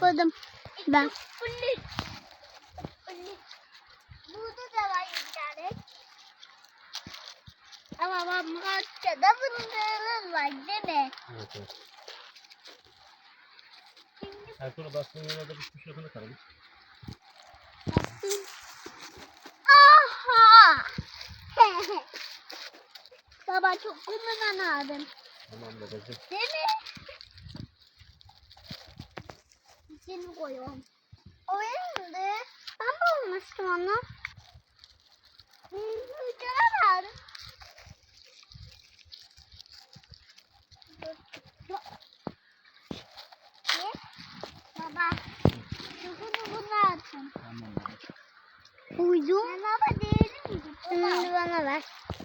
topladım ben. Burada da var bir tane. Ama ben Murat'ta da fındığımız var değil mi? Evet evet. Ertuğrul bastığın yerlerde bir şey yapana kadar. Aha! Baba çok kumdan aldım. Tamam babacığım. Değil mi? İçini koyuyorum. O benim de. Ben mi olmuştum onu? Göremedim. Ne? Baba. Şunu bunu atın. Tamam babacığım. Uydu. Ben baba değilim mi? Şunu bana ver.